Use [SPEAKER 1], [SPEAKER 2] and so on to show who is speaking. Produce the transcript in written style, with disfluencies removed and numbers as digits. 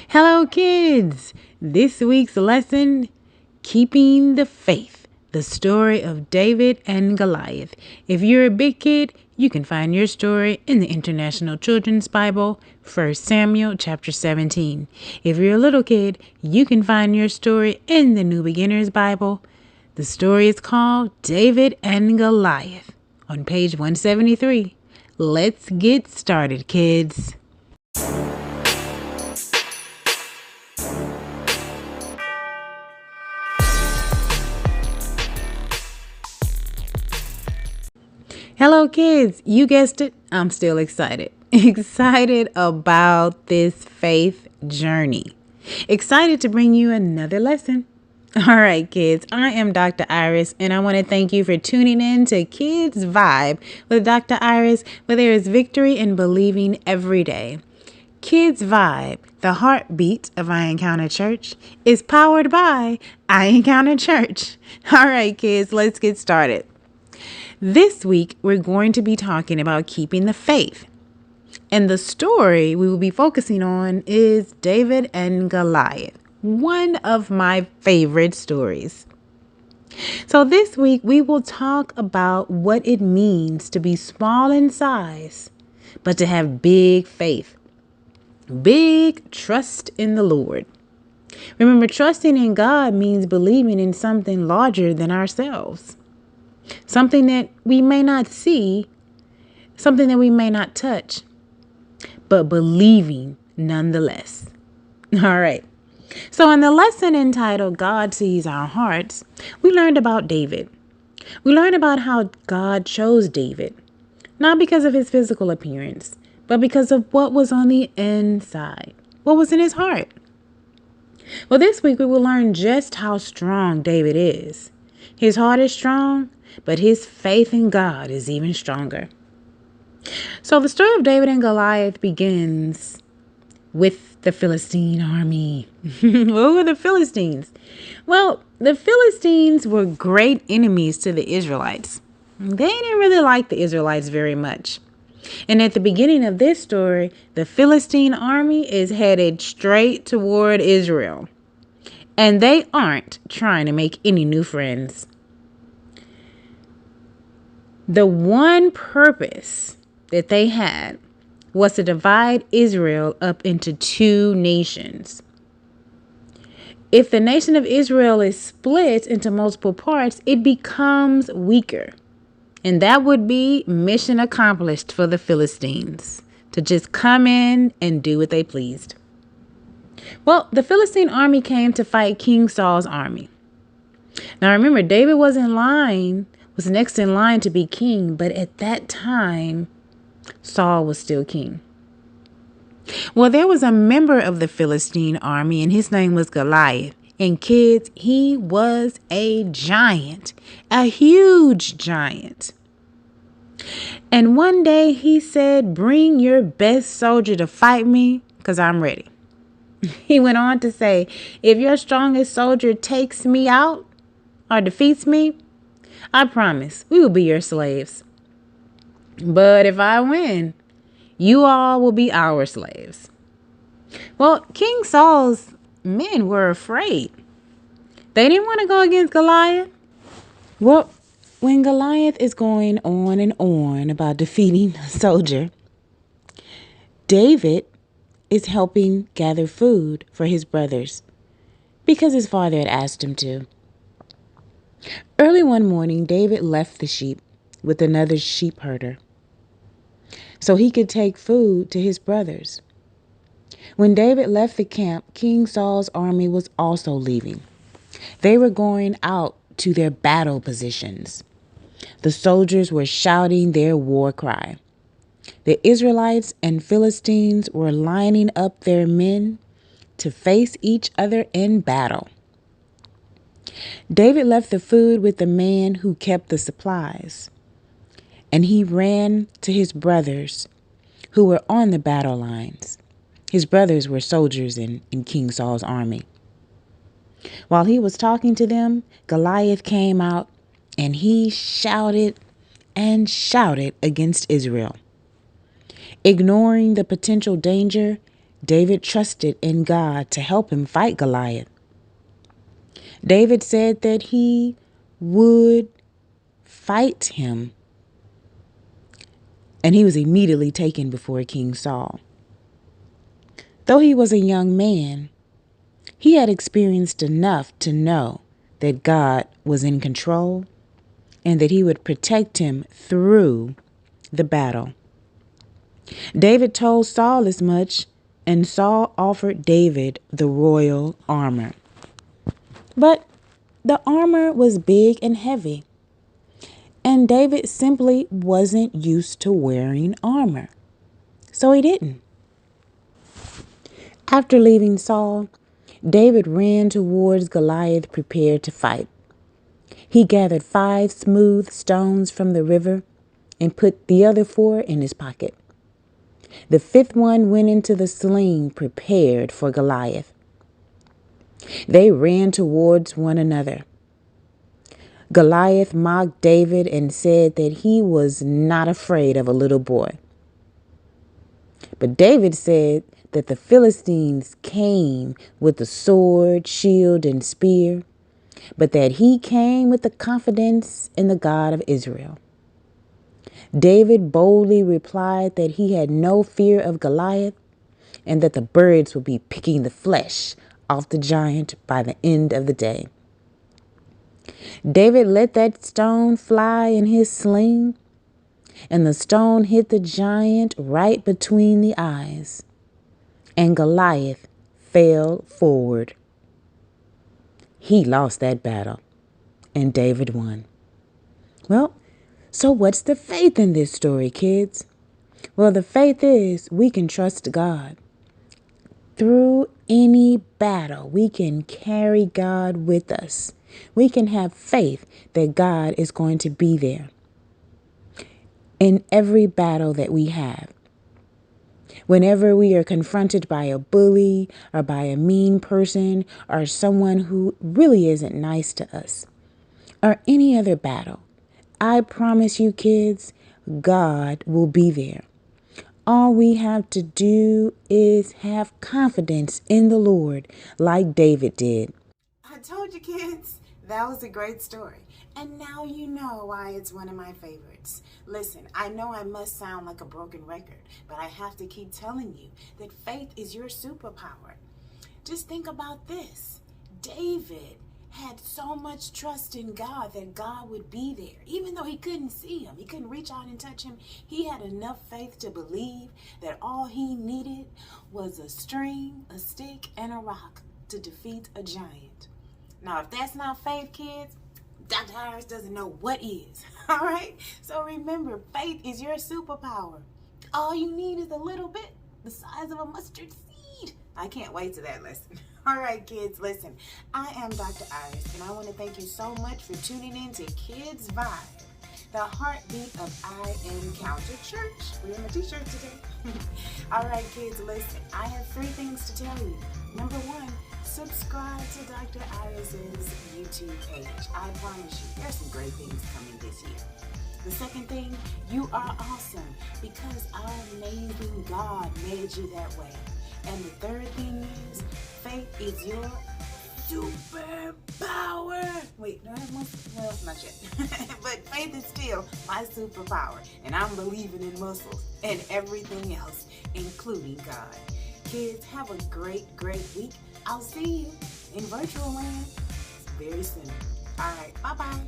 [SPEAKER 1] Hello, kids! This week's lesson, Keeping the Faith, the story of David and Goliath. If you're a big kid, you can find your story in the International Children's Bible, 1 Samuel chapter 17. If you're a little kid, you can find your story in the New Beginner's Bible. The story is called David and Goliath on page 173. Let's get started, kids. Hello, kids. You guessed it. I'm still excited. Excited about this faith journey. Excited to bring you another lesson. All right, kids. I am Dr. Iris, and I want to thank you for tuning in to Kids Vibe with Dr. Iris, where there is victory in believing every day. Kids Vibe, the heartbeat of I Encounter Church, is powered by I Encounter Church. All right, kids, let's get started. This week, we're going to be talking about keeping the faith. And the story we will be focusing on is David and Goliath, one of my favorite stories. So this week, we will talk about what it means to be small in size, but to have big faith, big trust in the Lord. Remember, trusting in God means believing in something larger than ourselves. Something that we may not see, something that we may not touch, but believing nonetheless. All right. So in the lesson entitled God Sees Our Hearts, we learned about David. We learned about how God chose David, not because of his physical appearance, but because of what was on the inside, what was in his heart. Well, this week we will learn just how strong David is. His heart is strong, but his faith in God is even stronger. So the story of David and Goliath begins with the Philistine army. What were the Philistines? Well, the Philistines were great enemies to the Israelites. They didn't really like the Israelites very much. And at the beginning of this story, the Philistine army is headed straight toward Israel. And they aren't trying to make any new friends. The one purpose that they had was to divide Israel up into two nations. If the nation of Israel is split into multiple parts, it becomes weaker. And that would be mission accomplished for the Philistines, to just come in and do what they pleased. Well, the Philistine army came to fight King Saul's army. Now remember, David was next in line to be king, but at that time, Saul was still king. Well, there was a member of the Philistine army, and his name was Goliath. And kids, he was a giant, a huge giant. And one day he said, "Bring your best soldier to fight me, because I'm ready." He went on to say, "If your strongest soldier takes me out or defeats me, I promise we will be your slaves. But if I win, you all will be our slaves." Well, King Saul's men were afraid. They didn't want to go against Goliath. Well, when Goliath is going on and on about defeating a soldier, David is helping gather food for his brothers because his father had asked him to. Early one morning, David left the sheep with another sheep herder so he could take food to his brothers. When David left the camp, King Saul's army was also leaving. They were going out to their battle positions. The soldiers were shouting their war cry. The Israelites and Philistines were lining up their men to face each other in battle. David left the food with the man who kept the supplies, and he ran to his brothers who were on the battle lines. His brothers were soldiers in King Saul's army. While he was talking to them, Goliath came out, and he shouted and shouted against Israel. Ignoring the potential danger, David trusted in God to help him fight Goliath. David said that he would fight him, and he was immediately taken before King Saul. Though he was a young man, he had experienced enough to know that God was in control and that he would protect him through the battle. David told Saul as much, and Saul offered David the royal armor. But the armor was big and heavy, and David simply wasn't used to wearing armor, so he didn't. After leaving Saul, David ran towards Goliath prepared to fight. He gathered 5 smooth stones from the river and put the other 4 in his pocket. The 5th one went into the sling prepared for Goliath. They ran towards one another. Goliath mocked David and said that he was not afraid of a little boy. But David said that the Philistines came with the sword, shield, and spear, but that he came with the confidence in the God of Israel. David boldly replied that he had no fear of Goliath and that the birds would be picking the flesh off the giant by the end of the day. David let that stone fly in his sling, and the stone hit the giant right between the eyes, and Goliath fell forward. He lost that battle, and David won. Well, so what's the faith in this story, kids? Well, the faith is we can trust God. Through any battle, we can carry God with us. We can have faith that God is going to be there in every battle that we have. Whenever we are confronted by a bully or by a mean person or someone who really isn't nice to us, or any other battle, I promise you, kids, God will be there. All we have to do is have confidence in the Lord like David did.
[SPEAKER 2] I told you, kids, that was a great story. And now you know why it's one of my favorites. Listen, I know I must sound like a broken record, but I have to keep telling you that faith is your superpower. Just think about this. David had so much trust in God that God would be there. Even though he couldn't see him, he couldn't reach out and touch him, he had enough faith to believe that all he needed was a string, a stick, and a rock to defeat a giant. Now, if that's not faith, kids, Dr. Harris doesn't know what is. All right? So remember, faith is your superpower. All you need is a little bit, the size of a mustard seed. I can't wait to that lesson. All right, kids, listen. I am Dr. Iris, and I want to thank you so much for tuning in to Kids Vibe, the heartbeat of I Encounter Church. We're in my t-shirt today. All right, kids, listen. I have 3 things to tell you. Number 1, subscribe to Dr. Iris's YouTube page. I promise you, there's some great things coming this year. The second thing, you are awesome because our amazing God made you that way. And the third thing is, faith is your superpower. Wait, no, well, not yet. But faith is still my superpower. And I'm believing in muscles and everything else, including God. Kids, have a great, great week. I'll see you in virtual land very soon. All right, bye-bye.